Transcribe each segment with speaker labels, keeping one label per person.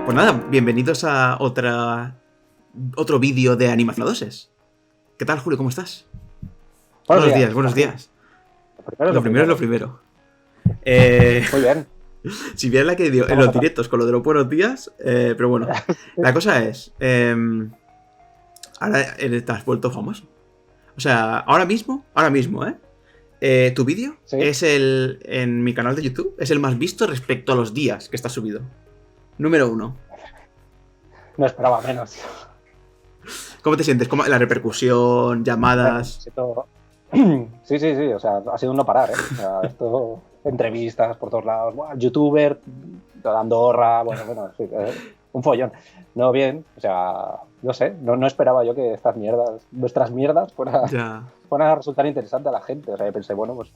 Speaker 1: Pues nada, bienvenidos a otro vídeo de Animacionadoses. ¿Qué tal, Julio? ¿Cómo estás? Buenos días, buenos días. Lo primero es lo primero.
Speaker 2: Muy bien.
Speaker 1: Si bien la que dio en los directos con lo de los buenos días, pero bueno, la cosa es, ahora te has vuelto famoso. O sea, ahora mismo, tu vídeo
Speaker 2: ¿Sí?
Speaker 1: es en mi canal de YouTube, es el más visto respecto a los días que está subido. Número 1.
Speaker 2: No esperaba menos.
Speaker 1: ¿Cómo te sientes? ¿Cómo la repercusión, llamadas?
Speaker 2: Sí, o sea, ha sido un no parar, ¿eh? O sea, esto, entrevistas por todos lados, ¡buah! YouTuber, Andorra, bueno, sí, un follón. No, bien, o sea, no sé, no esperaba yo que nuestras mierdas fueran a resultar interesantes a la gente. O sea, yo pensé, bueno, pues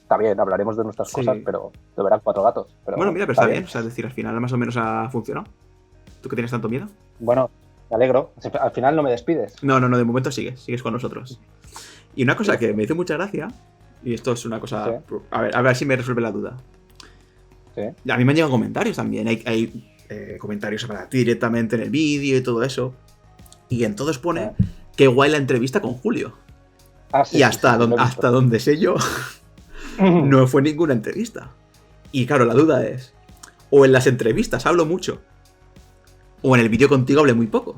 Speaker 2: está bien, hablaremos de nuestras cosas, pero lo verán 4 gatos. Pero,
Speaker 1: bueno, mira, pero está bien. O sea, es decir, al final más o menos ha funcionado. ¿Tú que tienes tanto miedo?
Speaker 2: Bueno, me alegro. Al final no me despides.
Speaker 1: No, de momento sigues con nosotros. Y una cosa que me hizo mucha gracia, y esto es una cosa... ¿Sí? A ver si me resuelve la duda.
Speaker 2: ¿Sí?
Speaker 1: A mí me han llegado comentarios también. Hay comentarios para ti directamente en el vídeo y todo eso. Y en todos pone qué guay la entrevista con Julio.
Speaker 2: Sí,
Speaker 1: y hasta donde sé yo, no fue ninguna entrevista. Y claro, la duda es, o en las entrevistas hablo mucho, o en el vídeo contigo hablé muy poco.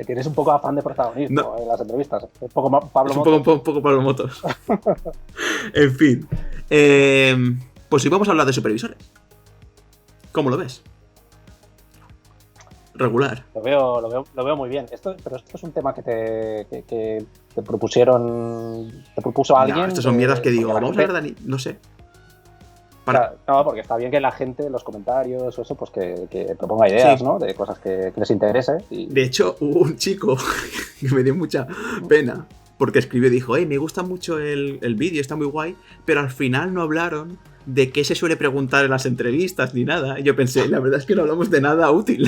Speaker 2: Tienes un poco afán de protagonismo en las entrevistas. Un poco Pablo
Speaker 1: Motos. Un poco Pablo Motos. En fin. Pues hoy vamos a hablar de supervisores. ¿Cómo lo ves? Regular.
Speaker 2: Lo veo muy bien. Pero esto es un tema que te propusieron. ¿Te propuso alguien?
Speaker 1: No, estas son mierdas que digo. Vamos a hablar de... No sé.
Speaker 2: No, porque está bien que la gente, los comentarios o eso, pues que proponga ideas, sí, ¿no? De cosas que les interese. Y...
Speaker 1: De hecho, hubo un chico que me dio mucha pena porque escribió y dijo, me gusta mucho el vídeo, está muy guay, pero al final no hablaron de qué se suele preguntar en las entrevistas ni nada. Y yo pensé, la verdad es que no hablamos de nada útil.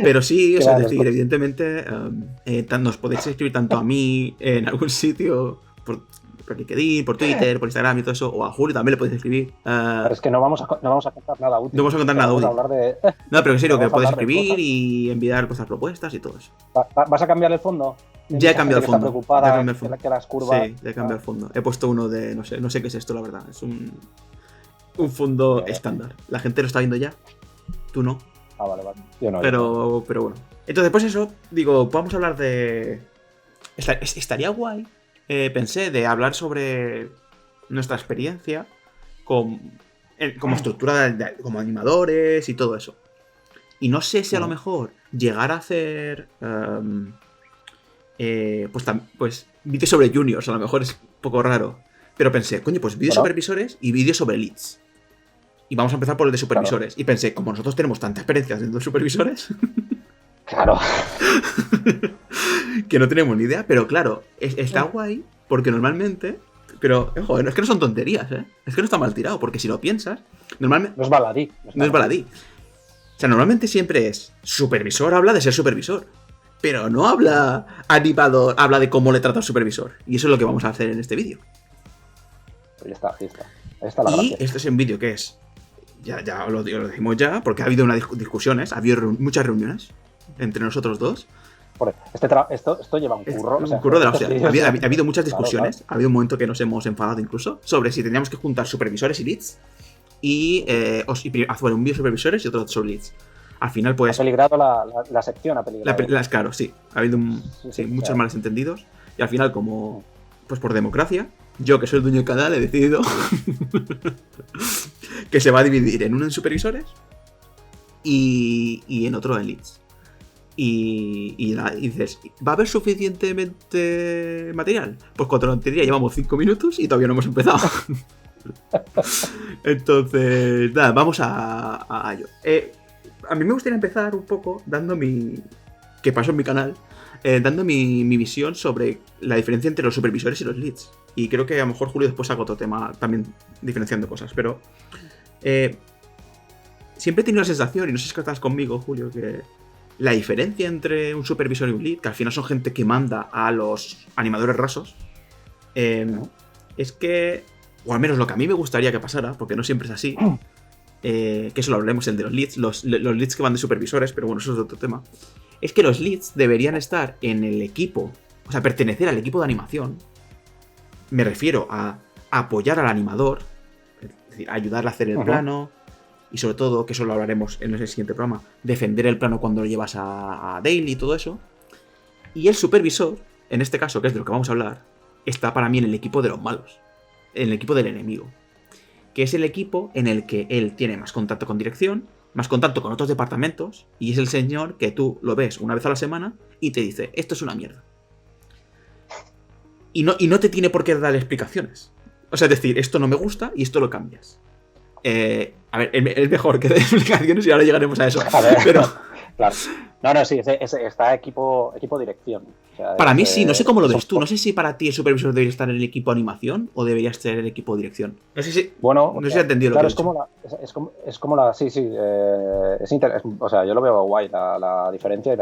Speaker 1: Pero sí, o sea, es decir, evidentemente nos podéis escribir tanto a mí en algún sitio... por LinkedIn, por Twitter, por Instagram y todo eso, o a Julio también le podéis escribir.
Speaker 2: Pero es que no vamos a contar nada útil.
Speaker 1: No vamos a contar nada útil. No, pero en serio, que podéis escribir y enviar vuestras propuestas y todo eso.
Speaker 2: ¿Vas a cambiar el fondo?
Speaker 1: Ya he cambiado el fondo.
Speaker 2: Está preocupada que las curvas...
Speaker 1: Sí, ya he cambiado el fondo. He puesto uno de, no sé qué es esto, la verdad. Es un fondo estándar. La gente lo está viendo ya. Tú no.
Speaker 2: Vale. Yo no.
Speaker 1: Pero bueno. Entonces, pues eso, digo, vamos a hablar de... Estaría guay. Pensé de hablar sobre nuestra experiencia como estructura, como animadores y todo eso. Y no sé si a lo mejor llegar a hacer pues vídeos sobre juniors, a lo mejor es un poco raro. Pero pensé, coño, pues vídeos supervisores y vídeos sobre leads. Y vamos a empezar por el de supervisores. Claro. Y pensé, como nosotros tenemos tanta experiencia haciendo supervisores...
Speaker 2: Claro.
Speaker 1: Que no tenemos ni idea, pero claro, está guay porque normalmente... Pero, joder, es que no son tonterías, ¿eh? Es que no está mal tirado, porque si lo piensas, normalmente...
Speaker 2: No es baladí.
Speaker 1: No es baladí. O sea, normalmente siempre es supervisor, habla de ser supervisor. Pero no habla animador, habla de cómo le trata al supervisor. Y eso es lo que vamos a hacer en este vídeo.
Speaker 2: Ahí está la gracia.
Speaker 1: Y este es un vídeo que es... Ya lo decimos ya, porque ha habido unas discusiones, ha habido muchas reuniones entre nosotros dos.
Speaker 2: Esto lleva un curro.
Speaker 1: Un curro de la hostia. Ha habido muchas discusiones. Claro. Ha habido un momento que nos hemos enfadado incluso sobre si teníamos que juntar supervisores y leads y hacer un vídeo supervisores y otro sobre leads. Al final, pues...
Speaker 2: Ha peligrado la sección, ha peligrado.
Speaker 1: Claro, sí. Ha habido muchos malos entendidos. Y al final, como... Pues por democracia, yo que soy el dueño del canal he decidido que se va a dividir en uno en supervisores y en otro en leads. Y dices, ¿va a haber suficientemente material? Pues con tontería llevamos 5 minutos y todavía no hemos empezado. Entonces, nada, vamos a ello. A mí me gustaría empezar un poco dando que pasó en mi canal, dando mi visión sobre la diferencia entre los supervisores y los leads. Y creo que a lo mejor Julio después saca otro tema también diferenciando cosas, pero... siempre he tenido la sensación, y no sé si estás conmigo, Julio, que la diferencia entre un supervisor y un lead, que al final son gente que manda a los animadores rasos, es que o al menos lo que a mí me gustaría que pasara, porque no siempre es así, que eso lo hablaremos el de los leads, los leads que van de supervisores, pero bueno, eso es otro tema, es que los leads deberían estar en el equipo, o sea, pertenecer al equipo de animación. Me refiero a apoyar al animador, es decir, ayudarle a hacer el plano, y sobre todo, que eso lo hablaremos en el siguiente programa, defender el plano cuando lo llevas a Daily y todo eso. Y el supervisor, en este caso, que es de lo que vamos a hablar, está para mí en el equipo de los malos, en el equipo del enemigo, que es el equipo en el que él tiene más contacto con dirección, más contacto con otros departamentos, y es el señor que tú lo ves una vez a la semana y te dice, esto es una mierda. Y no te tiene por qué dar explicaciones. O sea, es decir, esto no me gusta y esto lo cambias. A ver, es mejor que dé explicaciones y ahora llegaremos a eso.
Speaker 2: A ver,
Speaker 1: pero
Speaker 2: claro. No, sí, está equipo dirección. O sea,
Speaker 1: para mí sí, no sé cómo lo ves tú. No sé si para ti el supervisor debería estar en el equipo animación o debería estar en el equipo dirección. No sé si.
Speaker 2: Bueno,
Speaker 1: no sé si he entendido
Speaker 2: claro,
Speaker 1: lo que he dicho.
Speaker 2: es como la. Sí. O sea, yo lo veo guay, la diferencia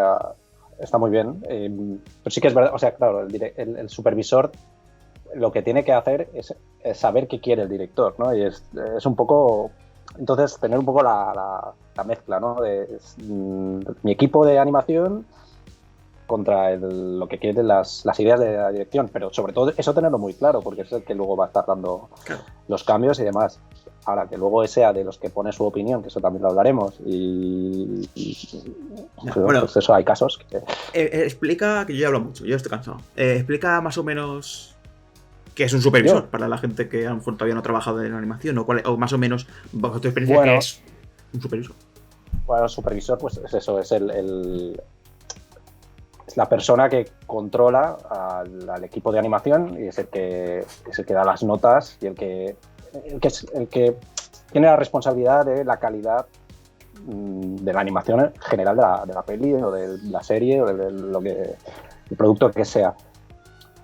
Speaker 2: está muy bien. Pero sí que es verdad, o sea, claro, el supervisor lo que tiene que hacer es saber qué quiere el director, ¿no? Y es un poco. Entonces, tener un poco la mezcla, ¿no? Mi equipo de animación contra lo que quieren las ideas de la dirección, pero sobre todo eso tenerlo muy claro, porque es el que luego va a estar dando los cambios y demás. Ahora, que luego sea de los que pone su opinión, que eso también lo hablaremos,
Speaker 1: bueno,
Speaker 2: pues eso, hay casos que...
Speaker 1: explica, que yo ya hablo mucho, yo estoy cansado. Explica más o menos qué es un supervisor, para la gente que a lo mejor todavía no ha trabajado en animación, o más o menos, bajo tu experiencia, ¿qué es un supervisor? Bueno,
Speaker 2: el supervisor, pues es eso, es es la persona que controla al equipo de animación y es el que da las notas y el que tiene la responsabilidad de la calidad de la animación general de la peli o de la serie o el producto que sea,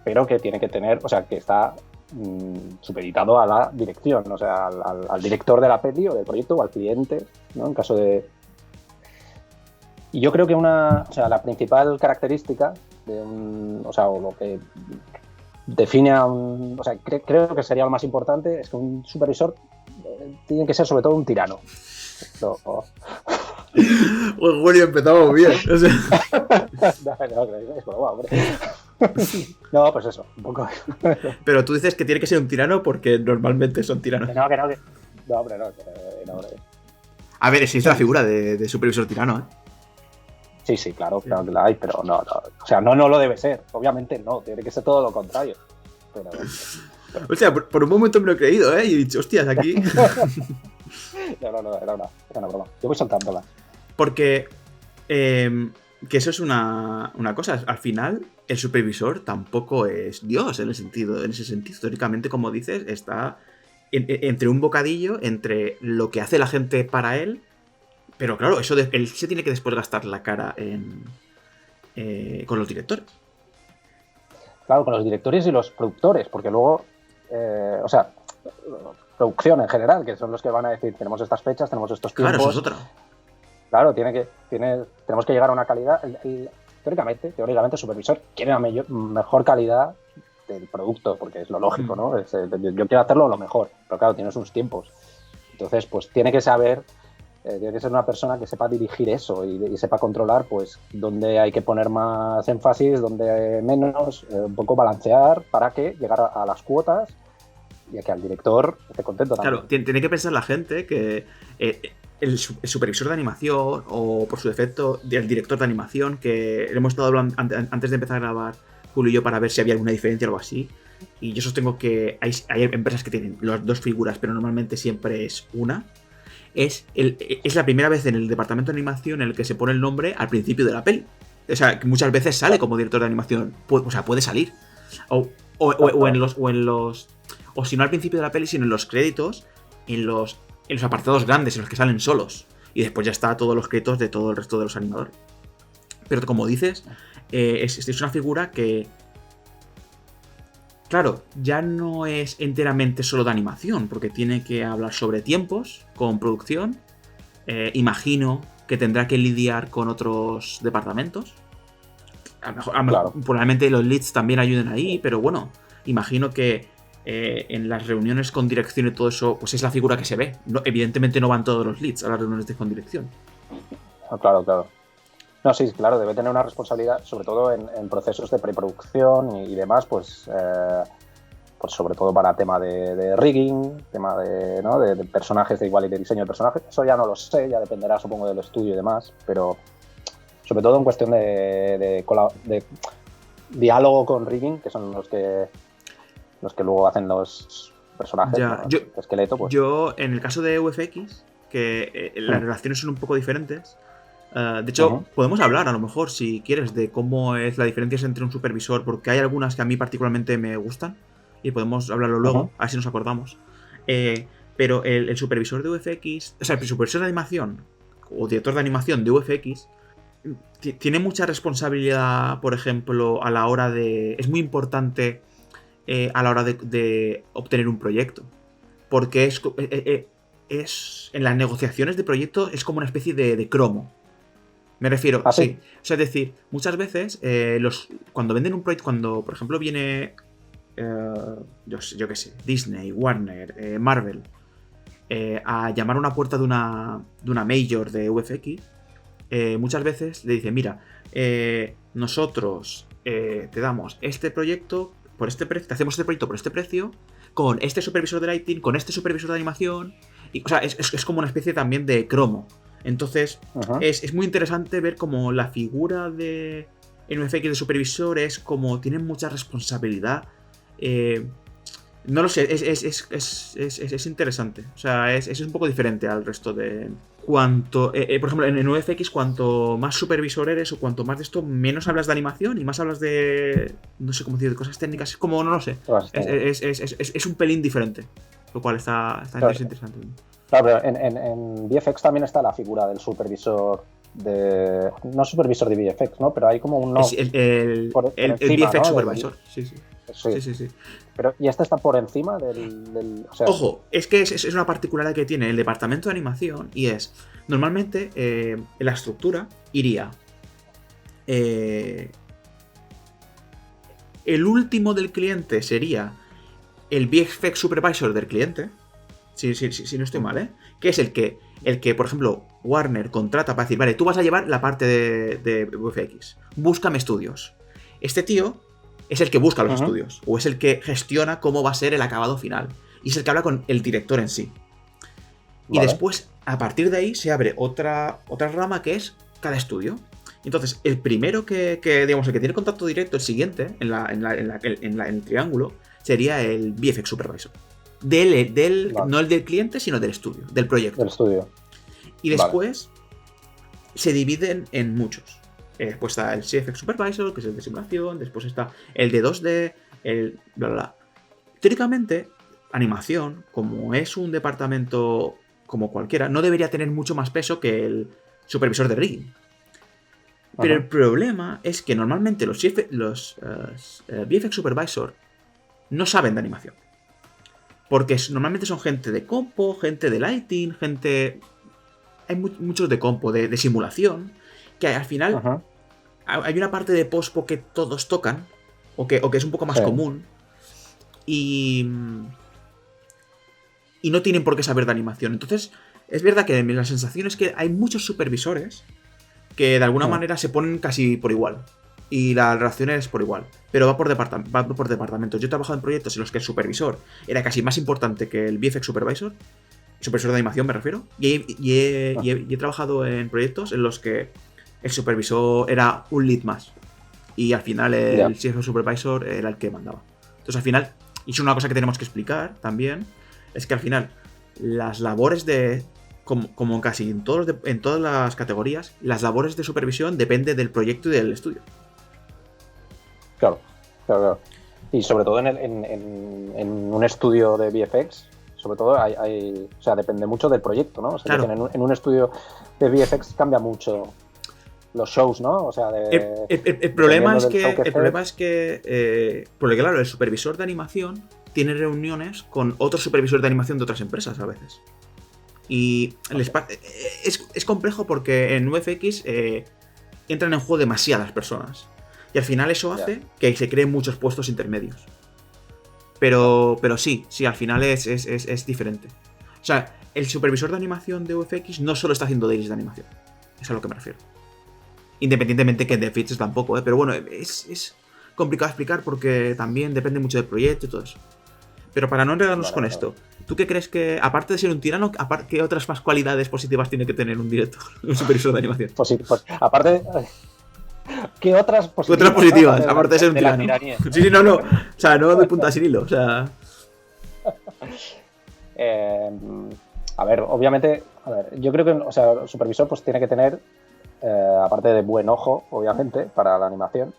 Speaker 2: pero que tiene que tener, o sea, que está supeditado a la dirección, o sea, al director de la peli o del proyecto o al cliente, ¿no? En caso de... Y yo creo que la principal característica o lo que define creo que sería lo más importante es que un supervisor tiene que ser sobre todo un tirano.
Speaker 1: Pues Julio, empezamos bien. O sea...
Speaker 2: No, pues eso, un poco.
Speaker 1: Pero tú dices que tiene que ser un tirano porque normalmente son tiranos.
Speaker 2: No, hombre, no.
Speaker 1: A ver, existe la figura de supervisor tirano, ¿eh?
Speaker 2: Sí, claro que la hay, pero no. O sea, no lo debe ser. Obviamente no, tiene que ser todo lo contrario. Pero...
Speaker 1: O sea, por un momento me lo he creído, ¿eh? Y he dicho, hostias, aquí...
Speaker 2: No, era una broma. Yo voy soltándola.
Speaker 1: Porque... que eso es una cosa. Al final, el supervisor tampoco es Dios en ese sentido. Históricamente, como dices, está entre un bocadillo, entre lo que hace la gente para él. Pero claro, él se tiene que después gastar la cara con los directores.
Speaker 2: Claro, con los directores y los productores, porque luego, producción en general, que son los que van a decir, tenemos estas fechas, tenemos estos tiempos.
Speaker 1: Claro, eso es otra.
Speaker 2: Claro, tenemos que llegar a una calidad. Teóricamente, el supervisor quiere una mejor calidad del producto, porque es lo lógico, ¿no? Yo quiero hacerlo lo mejor, pero claro, tiene sus tiempos. Entonces, pues tiene que saber... tiene que ser una persona que sepa dirigir eso y sepa controlar pues dónde hay que poner más énfasis, dónde menos, un poco balancear para que llegar a las cuotas y a que al director esté contento también.
Speaker 1: Claro, tiene que pensar la gente que el supervisor de animación o por su defecto el director de animación, que hemos estado hablando antes de empezar a grabar Julio y yo para ver si había alguna diferencia o algo así, y yo sostengo que hay empresas que tienen las dos figuras, pero normalmente siempre es una. Es la primera vez en el departamento de animación en el que se pone el nombre al principio de la peli. O sea, que muchas veces sale como director de animación. Puede salir. O si no al principio de la peli, sino en los créditos, en los apartados grandes, en los que salen solos. Y después ya está todos los créditos de todo el resto de los animadores. Pero como dices, es una figura que... Claro, ya no es enteramente solo de animación, porque tiene que hablar sobre tiempos, con producción. Imagino que tendrá que lidiar con otros departamentos. A lo mejor,
Speaker 2: claro.
Speaker 1: Probablemente los leads también ayuden ahí, pero bueno, imagino que en las reuniones con dirección y todo eso, pues es la figura que se ve. No, evidentemente no van todos los leads a las reuniones con dirección.
Speaker 2: Claro, claro. No, sí, claro, debe tener una responsabilidad, sobre todo en procesos de preproducción y demás, pues sobre todo para tema de rigging, tema de, ¿no? de personajes de igual y de diseño de personajes. Eso ya no lo sé, ya dependerá, supongo, del estudio y demás, pero sobre todo en cuestión de diálogo con rigging, que son los que luego hacen los personajes,
Speaker 1: ya,
Speaker 2: ¿no? El esqueleto. Pues.
Speaker 1: Yo, en el caso de VFX, que las relaciones son un poco diferentes. De hecho, podemos hablar a lo mejor, si quieres, de cómo es la diferencia entre un supervisor, porque hay algunas que a mí particularmente me gustan y podemos hablarlo luego, a ver si nos acordamos. Pero el supervisor de VFX, o sea, el supervisor de animación o director de animación de VFX tiene mucha responsabilidad, por ejemplo, a la hora de... Es muy importante a la hora de obtener un proyecto, porque es en las negociaciones de proyecto es como una especie de cromo. Me refiero, sí. O sea, es decir, muchas veces cuando venden un proyecto, cuando por ejemplo viene, yo qué sé, Disney, Warner, Marvel, a llamar a una puerta de una major de VFX, muchas veces le dicen, mira, nosotros te damos este proyecto por este precio, te hacemos este proyecto por este precio, con este supervisor de lighting, con este supervisor de animación, y, o sea, es como una especie también de cromo. Entonces, es muy interesante ver cómo la figura en VFX de supervisor es como tienen mucha responsabilidad. No lo sé, es interesante. O sea, es un poco diferente al resto de... por ejemplo, en VFX, cuanto más supervisor eres o cuanto más de esto, menos hablas de animación y más hablas de... No sé cómo decir, de cosas técnicas. Es como, no lo sé. Es un pelín diferente. Lo cual está interesante.
Speaker 2: Claro, pero en VFX también está la figura del supervisor de... No supervisor de VFX, ¿no? Pero hay como un...
Speaker 1: Es el VFX, ¿no? Supervisor, sí.
Speaker 2: Pero, ¿y este está por encima del o sea...
Speaker 1: Ojo, es que es una particularidad que tiene el departamento de animación y es... Normalmente, en la estructura iría... el último del cliente sería el VFX Supervisor del cliente. Si no estoy mal, ¿eh? Que es el que, por ejemplo, Warner contrata para decir, vale, tú vas a llevar la parte de VFX. Búscame estudios. Este tío es el que busca los estudios. O es el que gestiona cómo va a ser el acabado final. Y es el que habla con el director en sí. Y después, a partir de ahí, se abre otra rama que es cada estudio. Entonces, el primero digamos, el que tiene contacto directo, el siguiente, en el triángulo, sería el VFX Supervisor. No el del cliente, sino del estudio, del proyecto.
Speaker 2: Del estudio.
Speaker 1: Y después se dividen en muchos. Después está el CFX Supervisor, que es el de simulación. Después está el de 2D, el bla bla bla. Teóricamente, animación, como es un departamento como cualquiera, no debería tener mucho más peso que el supervisor de rigging. Pero el problema es que normalmente los VFX Supervisor no saben de animación. Porque normalmente son gente de compo, gente de lighting, gente... Hay muchos de compo, de simulación, que al final hay una parte de pospo que todos tocan, o que es un poco más común, y no tienen por qué saber de animación. Entonces, es verdad que la sensación es que hay muchos supervisores que de alguna manera se ponen casi por igual. Y la relación es por igual. Pero va por departamentos. Yo he trabajado en proyectos en los que el supervisor era casi más importante que el VFX Supervisor. Supervisor de animación me refiero. Y he trabajado en proyectos en los que el supervisor era un lead más. Y al final el VFX Supervisor era el que mandaba. Entonces al final, y es una cosa que tenemos que explicar también, es que al final las labores de... Como casi en todas las categorías, las labores de supervisión dependen del proyecto y del estudio.
Speaker 2: Claro. Y sobre todo en un estudio de VFX, sobre todo o sea, depende mucho del proyecto, ¿no? O sea, en un estudio de VFX cambia mucho los shows, ¿no? O sea,
Speaker 1: el problema es que porque claro, el supervisor de animación tiene reuniones con otros supervisores de animación de otras empresas a veces. Y es complejo porque en VFX entran en juego demasiadas personas. Y al final eso hace que se creen muchos puestos intermedios. Pero sí, al final es diferente. O sea, el supervisor de animación de VFX no solo está haciendo dailies de animación. Es a lo que me refiero. Independientemente que de features tampoco, pero bueno, es complicado de explicar porque también depende mucho del proyecto y todo eso. Pero para no enredarnos con esto, ¿tú qué crees que, aparte de ser un tirano, qué otras más cualidades positivas tiene que tener un director, un supervisor de animación?
Speaker 2: Pues aparte, ¿qué otras positivas?
Speaker 1: ¿Qué otras positivas? Aparte de ser un tirano. Sí, no. O sea, no doy punta sin hilo, o sea...
Speaker 2: A ver, obviamente, yo creo que, o sea, el supervisor pues tiene que tener, aparte de buen ojo, obviamente, para la animación.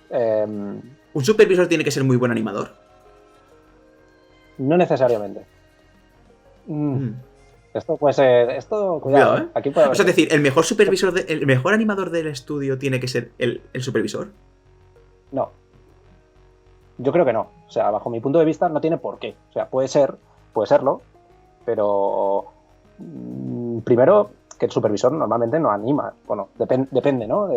Speaker 1: ¿Un supervisor tiene que ser muy buen animador?
Speaker 2: No necesariamente. Esto puede ser. Esto, cuidado, ¿eh? Aquí puede haber...
Speaker 1: O sea, es decir, ¿el mejor supervisor, el mejor animador del estudio tiene que ser el supervisor?
Speaker 2: No. Yo creo que no. O sea, bajo mi punto de vista, no tiene por qué. O sea, puede serlo, pero primero que el supervisor normalmente no anima. Bueno, depende, ¿no?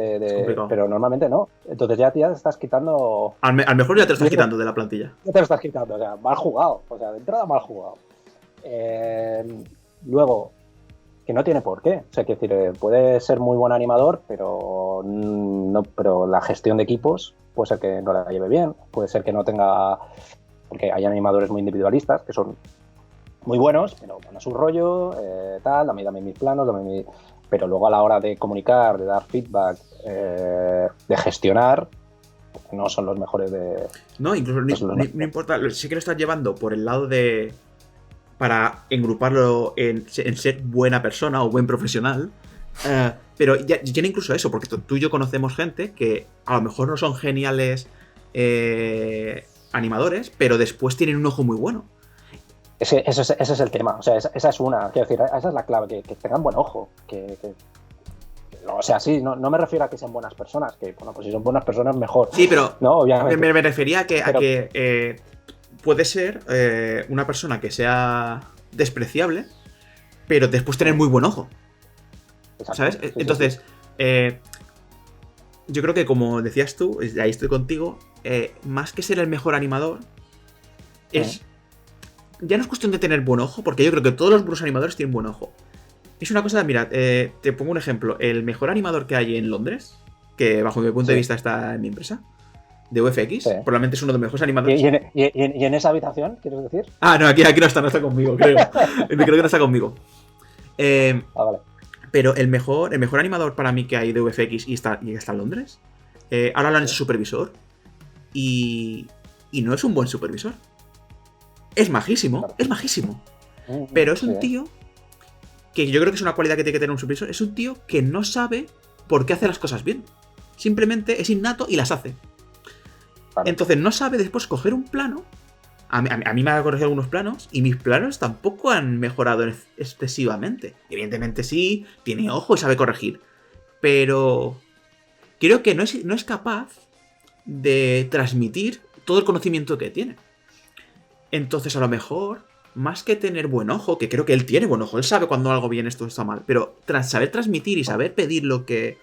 Speaker 2: Pero normalmente no. Entonces ya te estás quitando...
Speaker 1: Al mejor ya te lo estás quitando de la plantilla.
Speaker 2: Ya te lo estás quitando, o sea, mal jugado. O sea, de entrada mal jugado. Luego, que no tiene por qué. O sea, que decir, puede ser muy buen animador, pero la gestión de equipos puede ser que no la lleve bien. Puede ser que no tenga... Porque hay animadores muy individualistas que son muy buenos, pero van a su rollo, dame mis planos, pero luego a la hora de comunicar, de dar feedback, de gestionar, no son los mejores de...
Speaker 1: No, incluso no importa, sí que lo estás llevando por el lado de... para engruparlo en ser buena persona o buen profesional, pero ya tiene incluso eso, porque tú y yo conocemos gente que a lo mejor no son geniales animadores, pero después tienen un ojo muy bueno.
Speaker 2: Ese es el tema, o sea, esa es una, quiero decir, esa es la clave, que tengan buen ojo, o sea, sí, no me refiero a que sean buenas personas, que, bueno, pues si son buenas personas, mejor.
Speaker 1: Sí, pero
Speaker 2: no, obviamente.
Speaker 1: Me refería a que puede ser una persona que sea despreciable, pero después tener muy buen ojo. Exacto. ¿Sabes? Sí, entonces, sí. Yo creo que como decías tú, ahí estoy contigo, más que ser el mejor animador, es... Ya no es cuestión de tener buen ojo, porque yo creo que todos los buenos animadores tienen buen ojo. Es una cosa de, mira, te pongo un ejemplo. El mejor animador que hay en Londres, que bajo mi punto de vista está en mi empresa, de VFX, probablemente es uno de los mejores animadores.
Speaker 2: ¿Y en esa habitación, quieres decir?
Speaker 1: Ah, no, aquí no está conmigo, creo. Creo que no está conmigo.
Speaker 2: Vale.
Speaker 1: Pero el mejor animador para mí que hay de VFX y está en Londres, ahora lo han hecho supervisor, y no es un buen supervisor. Es majísimo, pero es un tío que yo creo que es una cualidad que tiene que tener un supervisor. Es un tío que no sabe por qué hace las cosas bien. Simplemente es innato y las hace. Vale. Entonces no sabe después coger un plano. A mí me ha corregido algunos planos y mis planos tampoco han mejorado excesivamente. Evidentemente sí, tiene ojo y sabe corregir. Pero creo que no es capaz de transmitir todo el conocimiento que tiene. Entonces, a lo mejor, más que tener buen ojo, que creo que él tiene buen ojo, él sabe cuando algo bien, esto está mal, pero saber transmitir y saber pedir lo que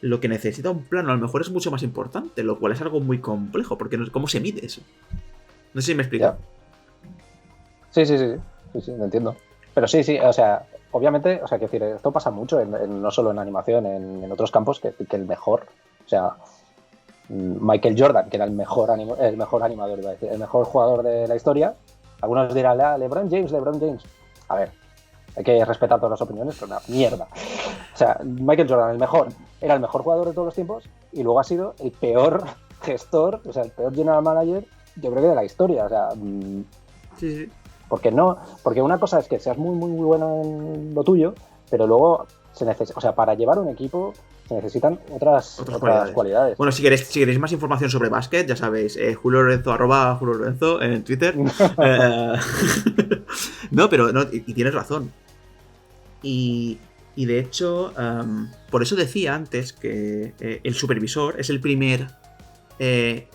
Speaker 1: necesita un plano, a lo mejor es mucho más importante, lo cual es algo muy complejo, porque ¿cómo se mide eso? No sé si me explico.
Speaker 2: Sí, lo entiendo. Pero sí, o sea, obviamente, o sea, que decir, esto pasa mucho, no solo en animación, en otros campos, que el mejor, o sea... Michael Jordan, que era el mejor animador, iba a decir, el mejor jugador de la historia. Algunos dirán, LeBron James. A ver, hay que respetar todas las opiniones, pero una mierda. O sea, Michael Jordan, era el mejor jugador de todos los tiempos y luego ha sido el peor gestor, o sea, el peor general manager, yo creo que de la historia. O sea,
Speaker 1: sí.
Speaker 2: Porque una cosa es que seas muy, muy, muy bueno en lo tuyo, pero luego o sea, para llevar un equipo se necesitan otras cualidades.
Speaker 1: Bueno, si queréis más información sobre básquet, ya sabéis, Julio Lorenzo, @Julio Lorenzo en Twitter. No, pero no, y tienes razón. Y de hecho, por eso decía antes que el supervisor es el primero del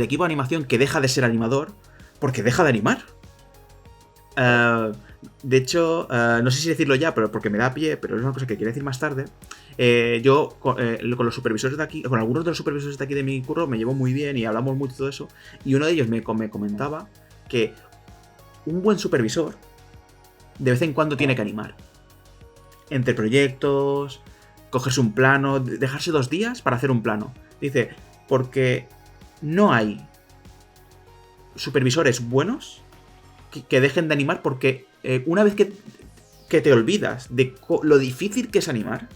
Speaker 1: equipo de animación que deja de ser animador porque deja de animar. De hecho, no sé si decirlo ya, pero porque me da pie, pero es una cosa que quería decir más tarde. Yo con los supervisores de aquí, con algunos de los supervisores de aquí de mi curro, me llevo muy bien y hablamos mucho de todo eso. Y uno de ellos me comentaba que un buen supervisor de vez en cuando tiene que animar. Entre proyectos, cogerse un plano, dejarse 2 días para hacer un plano. Dice, porque no hay supervisores buenos que dejen de animar, porque una vez que te olvidas de lo difícil que es animar,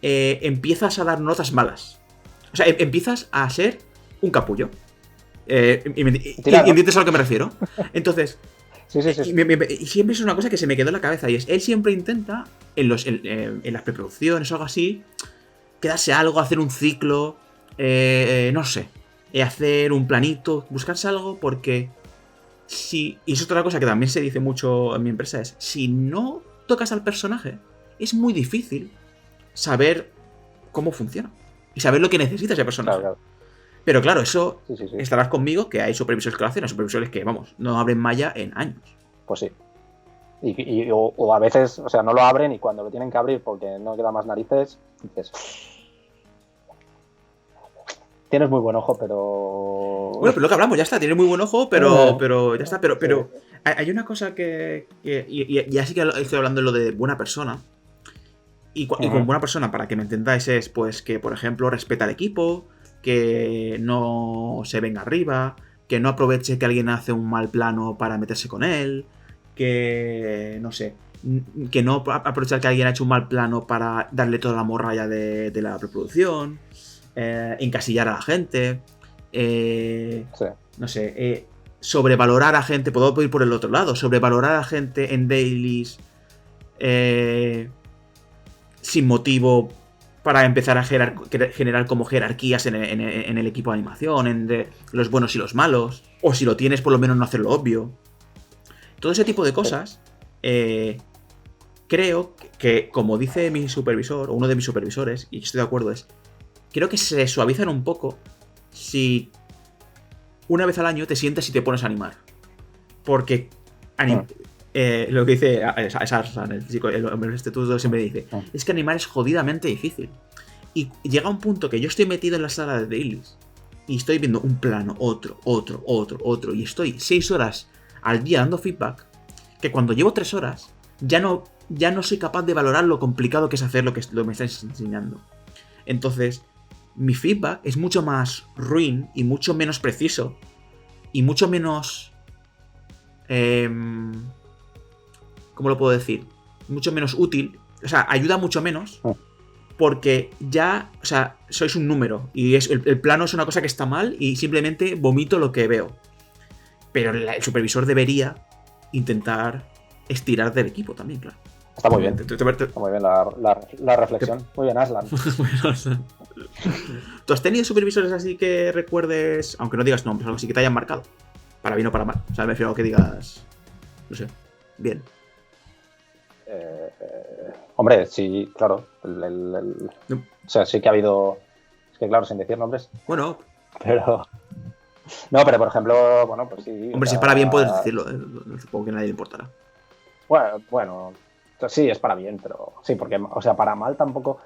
Speaker 1: empiezas a dar notas malas. O sea, empiezas a ser un capullo. Y entiendes a lo que me refiero. Entonces,
Speaker 2: sí.
Speaker 1: y siempre es una cosa que se me quedó en la cabeza, y es, él siempre intenta, en las preproducciones o algo así, quedarse algo, hacer un ciclo, no sé, hacer un planito, buscarse algo, porque y es otra cosa que también se dice mucho en mi empresa, es, si no tocas al personaje, es muy difícil saber cómo funciona y saber lo que necesita ese personaje.
Speaker 2: Claro.
Speaker 1: Pero claro, eso
Speaker 2: sí.
Speaker 1: estarás conmigo, que hay supervisores que lo hacen, hay supervisores que, vamos, no abren malla en años.
Speaker 2: Pues sí. O a veces, o sea, no lo abren, y cuando lo tienen que abrir porque no queda más narices, dices, tienes muy buen ojo, pero...
Speaker 1: Bueno, pero lo que hablamos, ya está, tiene muy buen ojo, pero ya está, pero hay una cosa y así que estoy hablando de lo de buena persona. Y con buena persona, para que me entendáis, es pues que, por ejemplo, respeta al equipo, que no se venga arriba, que no aproveche que alguien hace un mal plano para meterse con él, que no sé, que no aproveche que alguien ha hecho un mal plano para darle toda la morralla de la preproducción, encasillar a la gente, no sé, sobrevalorar a gente. Puedo ir por el otro lado, sobrevalorar a gente en dailies sin motivo, para empezar a generar como jerarquías en el equipo de animación, entre los buenos y los malos, o si lo tienes, por lo menos no hacerlo obvio. Todo ese tipo de cosas, creo que, como dice mi supervisor, o uno de mis supervisores, y estoy de acuerdo, creo que se suavizan un poco si una vez al año te sientas y te pones a animar. Porque lo que dice Sarsan, el chico, el hombre instituto, siempre dice, es que animar es jodidamente difícil. Y llega un punto que yo estoy metido en la sala de dailies y estoy viendo un plano, otro, y estoy 6 horas al día dando feedback, que cuando llevo 3 horas ya no soy capaz de valorar lo complicado que es hacer lo que me estáis enseñando. Entonces, mi feedback es mucho más ruin y mucho menos preciso y mucho menos... ¿cómo lo puedo decir? Mucho menos útil. O sea, ayuda mucho menos. Porque ya, o sea, sois un número. Y el plano es una cosa que está mal y simplemente vomito lo que veo. Pero el supervisor debería intentar estirar del equipo también, claro.
Speaker 2: Está muy bien. Está muy bien la reflexión. Muy bien, Aslan.
Speaker 1: ¿Tú has tenido supervisores así que recuerdes, aunque no digas nombres, algo así que te hayan marcado? Para bien o para mal. O sea, me refiero a que digas, no sé, bien.
Speaker 2: Hombre, sí, claro. O sea, sí que ha habido... Es que claro, sin decir nombres.
Speaker 1: Bueno.
Speaker 2: Pero... No, pero por ejemplo, bueno, pues sí.
Speaker 1: Hombre, si es para bien puedes decirlo, supongo que a nadie le importará.
Speaker 2: Bueno, sí, es para bien, pero sí, porque, o sea, para mal tampoco...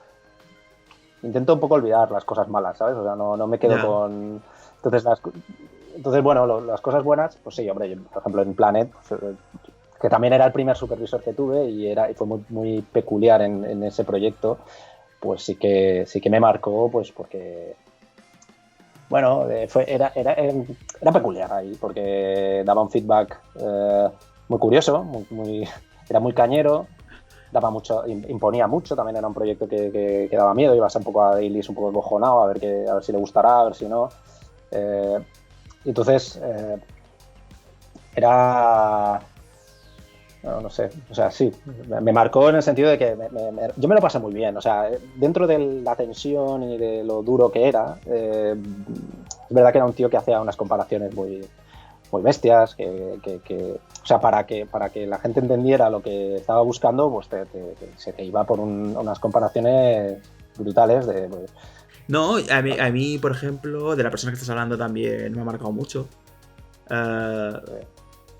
Speaker 2: Intento un poco olvidar las cosas malas, ¿sabes? O sea, no me quedo con... Entonces, bueno, las cosas buenas, pues sí, hombre, yo, por ejemplo, en Planet, que también era el primer supervisor que tuve y fue muy, muy peculiar en ese proyecto, pues sí que me marcó, pues porque... Bueno, era peculiar ahí, porque daba un feedback muy curioso, era muy cañero, daba mucho, imponía mucho, también era un proyecto que daba miedo, ibas un poco a dailies un poco acojonado, a ver si le gustará, a ver si no. Entonces, era... No sé, o sea, sí, me marcó en el sentido de que yo me lo pasé muy bien, o sea, dentro de la tensión y de lo duro que era, es verdad que era un tío que hacía unas comparaciones muy, muy bestias, o sea, para que la gente entendiera lo que estaba buscando, pues se te iba por unas comparaciones brutales de...
Speaker 1: No, a mí, por ejemplo, de la persona que estás hablando también me ha marcado mucho.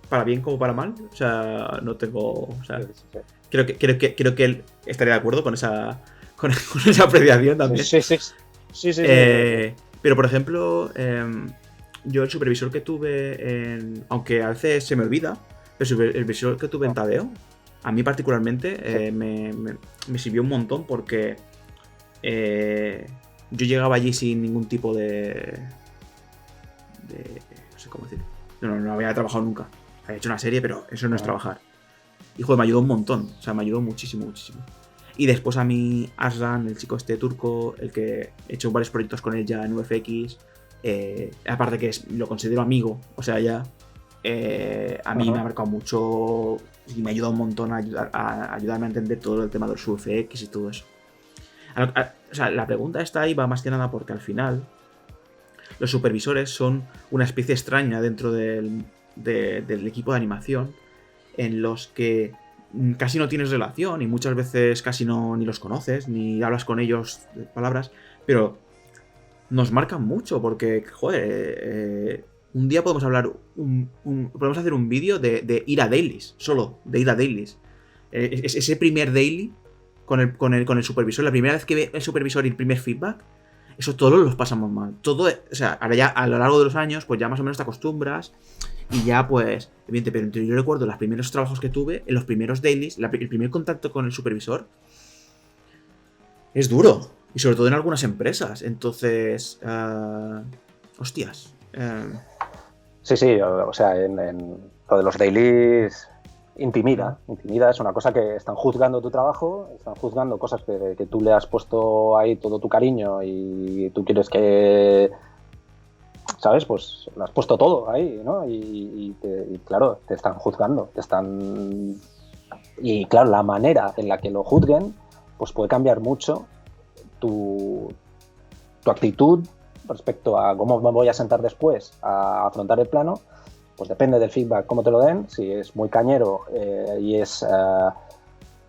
Speaker 1: para bien como para mal. O sea, no tengo. O sea,
Speaker 2: Sí, sí.
Speaker 1: creo que él estaría de acuerdo con esa. Con esa apreciación también.
Speaker 2: Sí, sí, sí. Sí, sí, sí.
Speaker 1: Pero por ejemplo, yo el supervisor que tuve aunque a veces se me olvida, pero el supervisor que tuve en Tadeo, a mí particularmente me sirvió un montón porque yo llegaba allí sin ningún tipo de no sé cómo decir. No había trabajado nunca. Había hecho una serie, pero eso no es trabajar. Y joder, me ayudó un montón. O sea, me ayudó muchísimo, muchísimo. Y después a mí, Aslan, el chico este turco, el que he hecho varios proyectos con él ya en UFX, aparte que lo considero amigo, o sea, ya a mí me ha marcado mucho y me ha ayudado un montón a ayudarme a entender todo el tema de los UFX y todo eso. O sea, la pregunta está ahí va más que nada porque al final los supervisores son una especie extraña dentro del equipo de animación en los que casi no tienes relación y muchas veces casi no ni los conoces, ni hablas con ellos de palabras, pero nos marcan mucho porque, joder, un día podemos hablar, podemos hacer un vídeo de ir a dailies, solo de ir a dailies. Ese primer daily con el supervisor, la primera vez que ve el supervisor y el primer feedback, eso todos los pasamos mal. Todo, o sea, ahora ya a lo largo de los años, pues ya más o menos te acostumbras. Y ya, pues, evidentemente, pero yo recuerdo los primeros trabajos que tuve, en los primeros dailies, el primer contacto con el supervisor es duro. Y sobre todo en algunas empresas. Entonces, hostias.
Speaker 2: Sí, sí, o sea, en lo de los dailies intimida, es una cosa que están juzgando tu trabajo, están juzgando cosas que tú le has puesto ahí todo tu cariño y tú quieres que, ¿sabes? Pues lo has puesto todo ahí, ¿no? Y claro, te están juzgando, y claro, la manera en la que lo juzguen pues puede cambiar mucho tu actitud respecto a cómo me voy a sentar después a afrontar el plano. Pues depende del feedback, cómo te lo den. Si es muy cañero y es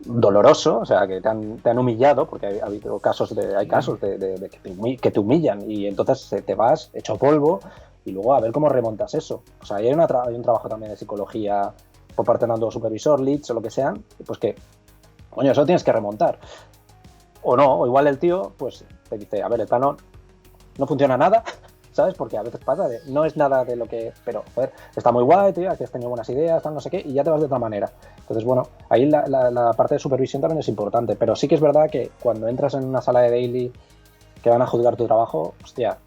Speaker 2: doloroso, o sea, que te han humillado, porque hay casos de que te humillan y entonces te vas hecho polvo y luego a ver cómo remontas eso. O sea, hay un trabajo también de psicología por parte de un supervisor, leads o lo que sean, pues que, coño, eso tienes que remontar. O no, o igual el tío, pues te dice, a ver, el plano no funciona nada, ¿sabes? Porque a veces pasa, no es nada de lo que... Pero, joder, está muy guay, tío, aquí has tenido buenas ideas, tal, no sé qué, y ya te vas de otra manera. Entonces, bueno, ahí la parte de supervisión también es importante, pero sí que es verdad que cuando entras en una sala de daily que van a juzgar tu trabajo, hostia,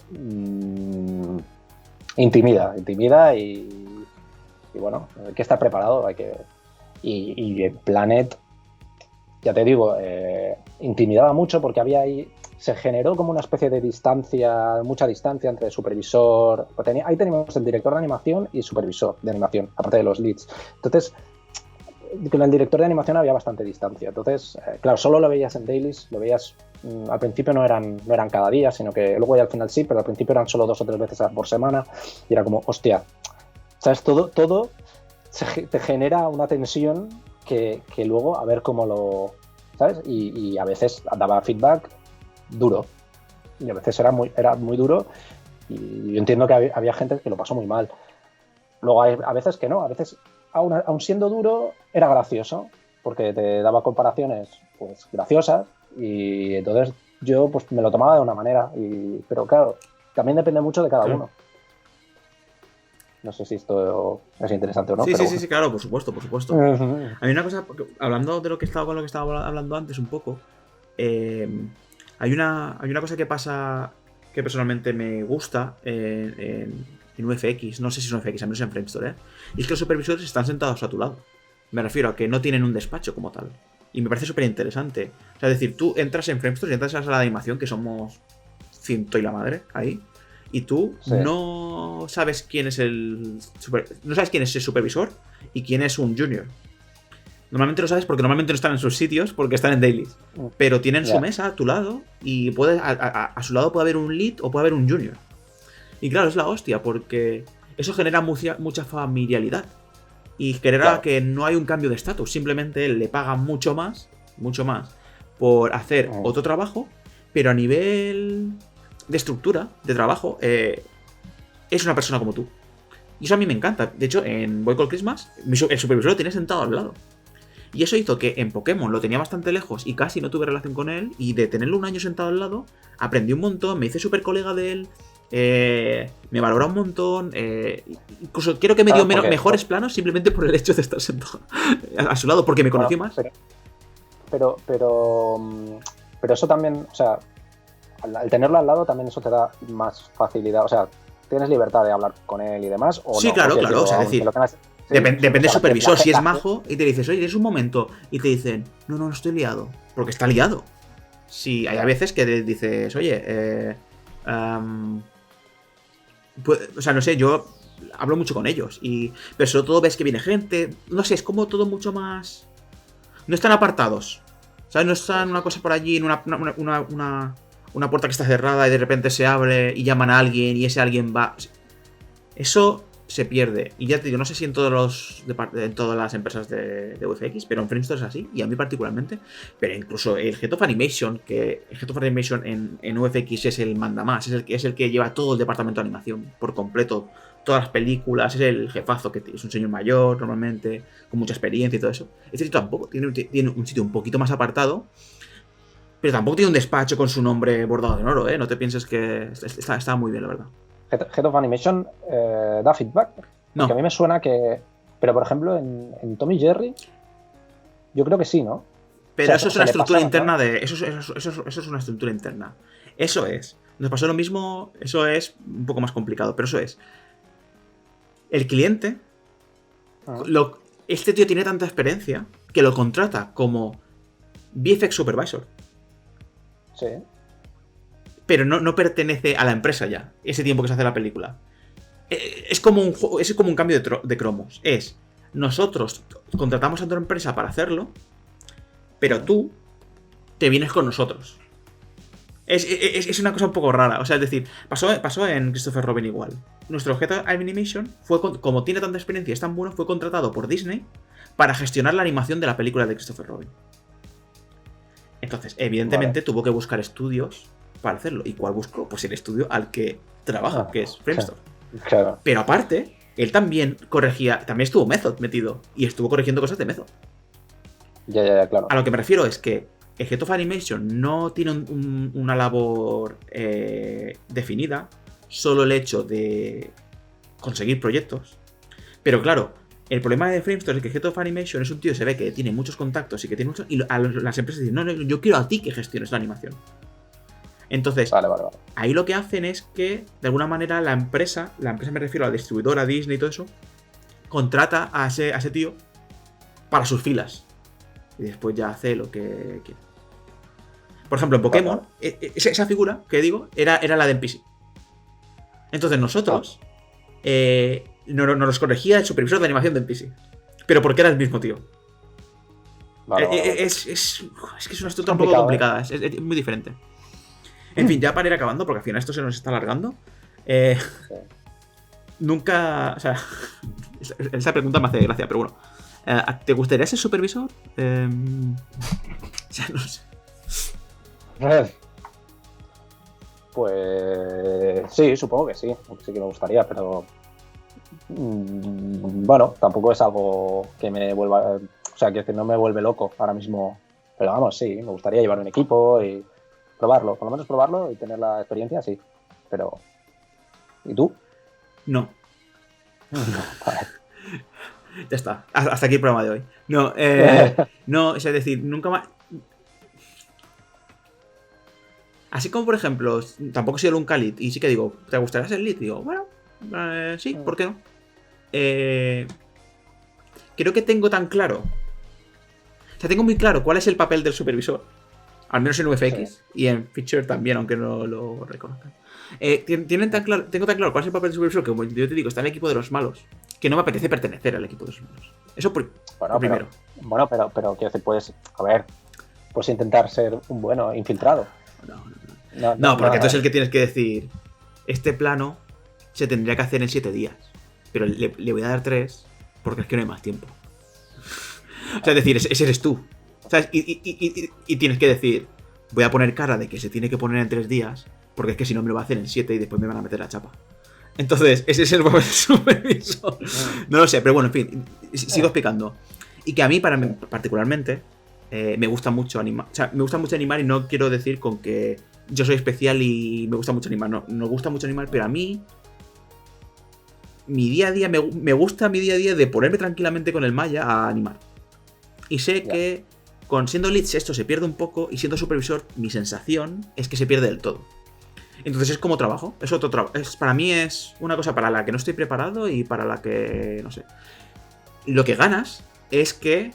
Speaker 2: intimida y bueno, hay que estar preparado, hay que... Y en Planet, ya te digo, intimidaba mucho porque había ahí... Se generó como una especie de distancia, mucha distancia entre el supervisor. Ahí teníamos el director de animación y el supervisor de animación, aparte de los leads. Entonces, con el director de animación había bastante distancia. Entonces, claro, solo lo veías en dailies, lo veías. Al principio no eran cada día, sino que luego ya al final sí, pero al principio eran solo 2 o 3 veces por semana. Y era como, hostia, ¿sabes? Todo te genera una tensión que luego a ver cómo lo. ¿Sabes? Y a veces daba feedback duro y a veces era muy duro y yo entiendo que había gente que lo pasó muy mal. Luego hay a veces que no, a veces aun siendo duro era gracioso porque te daba comparaciones pues graciosas y entonces yo pues me lo tomaba de una manera pero claro, también depende mucho de cada uno. No sé si esto es interesante o no.
Speaker 1: Sí,
Speaker 2: pero
Speaker 1: sí, claro, por supuesto. Hay una cosa, porque, hablando de lo que estaba hablando antes un poco, hay una cosa que pasa que personalmente me gusta en UFX, no sé si es UFX, a mí no es en Framestore, y es que los supervisores están sentados a tu lado. Me refiero a que no tienen un despacho como tal. Y me parece súper interesante. O sea, es decir, tú entras en Framestore y entras a la sala de animación, que somos ciento y la madre ahí, y tú no sabes quién es el supervisor y quién es un junior. Normalmente lo sabes porque normalmente no están en sus sitios porque están en dailies. Pero tienen su mesa a tu lado y a su lado puede haber un lead o puede haber un junior. Y claro, es la hostia porque eso genera mucha familiaridad. Y genera que no hay un cambio de estatus. Simplemente le pagan mucho más por hacer otro trabajo, pero a nivel de estructura de trabajo es una persona como tú. Y eso a mí me encanta. De hecho, en Boy Call Christmas, el supervisor lo tenía sentado al lado. Y eso hizo que en Pokémon lo tenía bastante lejos y casi no tuve relación con él. Y de tenerlo un año sentado al lado, aprendí un montón, me hice súper colega de él. Me valora un montón. Incluso quiero que me dio mejores planos simplemente por el hecho de estar sentado a su lado, porque me conoció más.
Speaker 2: Pero eso también, o sea, al tenerlo al lado también eso te da más facilidad. O sea, ¿tienes libertad de hablar con él y demás? ¿O
Speaker 1: sí,
Speaker 2: no?
Speaker 1: claro,
Speaker 2: Porque,
Speaker 1: claro. O sea, es decir, depende del supervisor. Si es majo y te dices, oye, es un momento. Y te dicen, no estoy liado. Porque está liado. Sí, hay a veces que dices, oye, o sea, no sé, yo hablo mucho con ellos. Pero sobre todo ves que viene gente. No sé, es como todo mucho más. No están apartados. ¿Sabes? No están una cosa por allí en una puerta que está cerrada y de repente se abre y llaman a alguien y ese alguien va. Eso se pierde. Y ya te digo, no sé si en todas las empresas de VFX, pero en Framestore es así, y a mí particularmente. Pero incluso el Head of Animation, en VFX es el mandamás, es el que lleva todo el departamento de animación por completo. Todas las películas, es el jefazo, que es un señor mayor normalmente, con mucha experiencia y todo eso. Este sitio tampoco, tiene un sitio un poquito más apartado, pero tampoco tiene un despacho con su nombre bordado en oro, ¿eh? No te pienses que está muy bien, la verdad.
Speaker 2: Head of Animation da feedback.
Speaker 1: No.
Speaker 2: Porque a mí me suena que... Pero, por ejemplo, en Tom y Jerry, yo creo que sí, ¿no?
Speaker 1: Pero eso es una estructura interna de... Eso es una estructura interna. Eso es. Nos pasó lo mismo, eso es un poco más complicado, pero eso es... El cliente, este tío tiene tanta experiencia que lo contrata como VFX Supervisor.
Speaker 2: Sí.
Speaker 1: Pero no pertenece a la empresa ya, ese tiempo que se hace la película. Es como un cambio de cromos. Nosotros contratamos a otra empresa para hacerlo, pero tú te vienes con nosotros. Es una cosa un poco rara. O sea, es decir, pasó en Christopher Robin igual. Nuestro objeto de Animation como tiene tanta experiencia y es tan bueno, fue contratado por Disney para gestionar la animación de la película de Christopher Robin. Entonces, evidentemente, tuvo que buscar estudios para hacerlo. ¿Y cuál buscó? Pues el estudio al que trabaja, que es Framestore.
Speaker 2: Claro.
Speaker 1: Pero aparte, él también corregía, también estuvo Method metido y estuvo corrigiendo cosas de Method.
Speaker 2: Ya, claro.
Speaker 1: A lo que me refiero es que el Head of Animation no tiene una labor definida, solo el hecho de conseguir proyectos. Pero claro, el problema de Framestore es que el Head of Animation es un tío que se ve que tiene muchos contactos y que tiene muchos. Y las empresas dicen, no, yo quiero a ti que gestiones la animación. Entonces,
Speaker 2: vale.
Speaker 1: Ahí lo que hacen es que, de alguna manera, la empresa me refiero a la distribuidora, Disney y todo eso, contrata a ese tío para sus filas. Y después ya hace lo que quiere. Por ejemplo, en Pokémon, esa figura que digo era la de NPC. Entonces nosotros nos los corregía el supervisor de animación de NPC. Pero porque era el mismo tío. Es que es una estructura un poco complicada, es muy diferente. En fin, ya para ir acabando, porque al final esto se nos está alargando. Nunca. O sea, esa pregunta me hace gracia, pero bueno. ¿Te gustaría ser supervisor? Ya no sé.
Speaker 2: Pues sí, supongo que sí. Sí que me gustaría, pero. Bueno, tampoco es algo que me vuelva. O sea, que no me vuelve loco ahora mismo. Pero vamos, sí, me gustaría llevar un equipo y probarlo. Por lo menos probarlo y tener la experiencia, sí. Pero. ¿Y tú?
Speaker 1: No.
Speaker 2: Vale.
Speaker 1: Ya está. Hasta aquí el programa de hoy. No, no, es decir, nunca más. Así como, por ejemplo, tampoco he sido un lead y sí que digo, ¿te gustaría ser lead? Digo, bueno, sí, ¿por qué no? Creo que tengo tan claro. O sea, tengo muy claro cuál es el papel del supervisor. Al menos en VFX y en Feature también, aunque no lo reconozcan. Tengo tan claro cuál es el papel del supervisor que, como yo te digo, está en el equipo de los malos, que no me apetece pertenecer al equipo de los malos. Eso por primero.
Speaker 2: Pero quiero decir, puedes intentar ser un bueno infiltrado.
Speaker 1: No, porque tú es el que tienes que decir, este plano se tendría que hacer en 7 días, pero le voy a dar 3 porque es que no hay más tiempo. O sea, es decir, ese eres tú, ¿sabes? Y tienes que decir, voy a poner cara de que se tiene que poner en 3 días, porque es que si no me lo va a hacer en 7 y después me van a meter la chapa. Entonces, ese es el papel de supervisor. No lo sé, pero bueno, en fin, sigo explicando. Y que a mí, para mí, particularmente, me gusta mucho animar. O sea, me gusta mucho animar y no quiero decir con que yo soy especial y me gusta mucho animar. No, me gusta mucho animar, pero a mí, mi día a día, me gusta mi día a día de ponerme tranquilamente con el Maya a animar. Y sé que siendo leads esto se pierde un poco y siendo supervisor mi sensación es que se pierde del todo. Entonces es como trabajo, es otro trabajo. Para mí es una cosa para la que no estoy preparado y para la que, no sé. Lo que ganas es que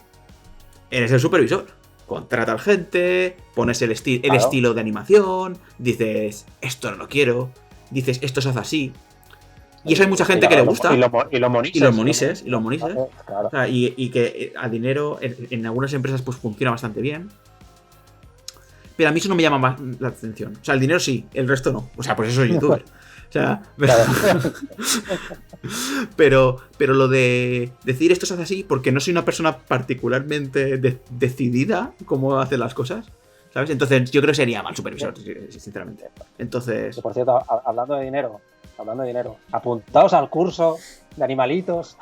Speaker 1: eres el supervisor. Contratas gente, pones el estilo de animación, dices, esto no lo quiero, dices, esto se hace así. Y eso hay mucha gente que le gusta.
Speaker 2: Y lo monises.
Speaker 1: Claro. O sea, y que a dinero en algunas empresas pues funciona bastante bien. Pero a mí eso no me llama más la atención. O sea, el dinero sí, el resto no. O sea, pues eso soy youtuber. O sea, pero lo de decir esto se hace así porque no soy una persona particularmente decidida cómo hacer las cosas, ¿sabes? Entonces yo creo que sería mal supervisor, sinceramente. Entonces...
Speaker 2: Por cierto, hablando de dinero, apuntaos al curso de animalitos.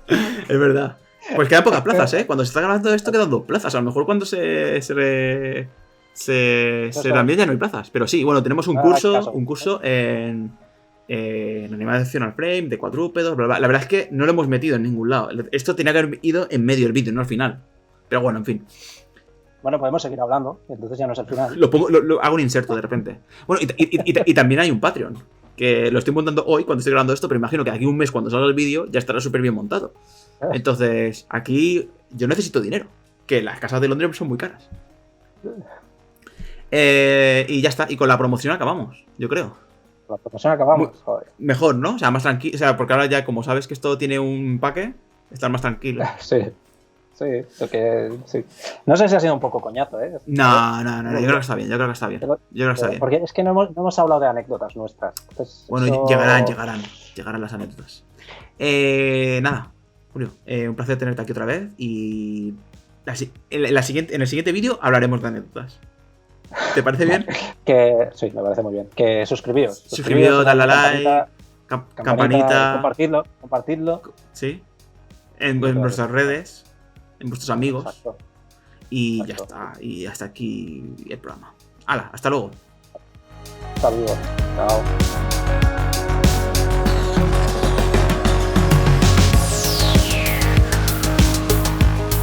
Speaker 1: Es verdad. Pues quedan pocas plazas, ¿eh? Cuando se está grabando esto quedan 2 plazas. A lo mejor cuando se también ya no hay plazas. Pero sí, bueno, tenemos un curso en animación frame, de cuadrúpedos, bla, bla. La verdad es que no lo hemos metido en ningún lado. Esto tenía que haber ido en medio del vídeo, no al final. Pero bueno, en fin.
Speaker 2: Bueno, podemos seguir hablando, entonces ya no es el final.
Speaker 1: Hago un inserto de repente. Bueno, y también hay un Patreon, que lo estoy montando hoy cuando estoy grabando esto, pero imagino que aquí un mes cuando salga el vídeo ya estará súper bien montado. Entonces, aquí yo necesito dinero, que las casas de Londres son muy caras. Y ya está, y con la promoción acabamos, yo creo.
Speaker 2: La promoción acabamos, joder.
Speaker 1: Mejor, ¿no? O sea, más tranquilo. O sea, porque ahora ya, como sabes que esto tiene un paque, estar más tranquilo.
Speaker 2: Sí, sí. No sé si ha sido un poco coñazo, ¿eh?
Speaker 1: No, yo creo que está bien,
Speaker 2: Porque es que no hemos hablado de anécdotas nuestras. Entonces,
Speaker 1: bueno,
Speaker 2: eso...
Speaker 1: llegarán las anécdotas. Nada, Julio, un placer tenerte aquí otra vez y en el siguiente vídeo hablaremos de anécdotas. ¿Te parece bien?
Speaker 2: Sí, me parece muy bien. Que suscribíos,
Speaker 1: dale a like, campanita,
Speaker 2: compartidlo.
Speaker 1: Sí. En nuestras redes, en vuestros amigos.
Speaker 2: Exacto.
Speaker 1: Y ya está. Y hasta aquí el programa. ¡Hala! Hasta luego.
Speaker 2: Saludos. Chao.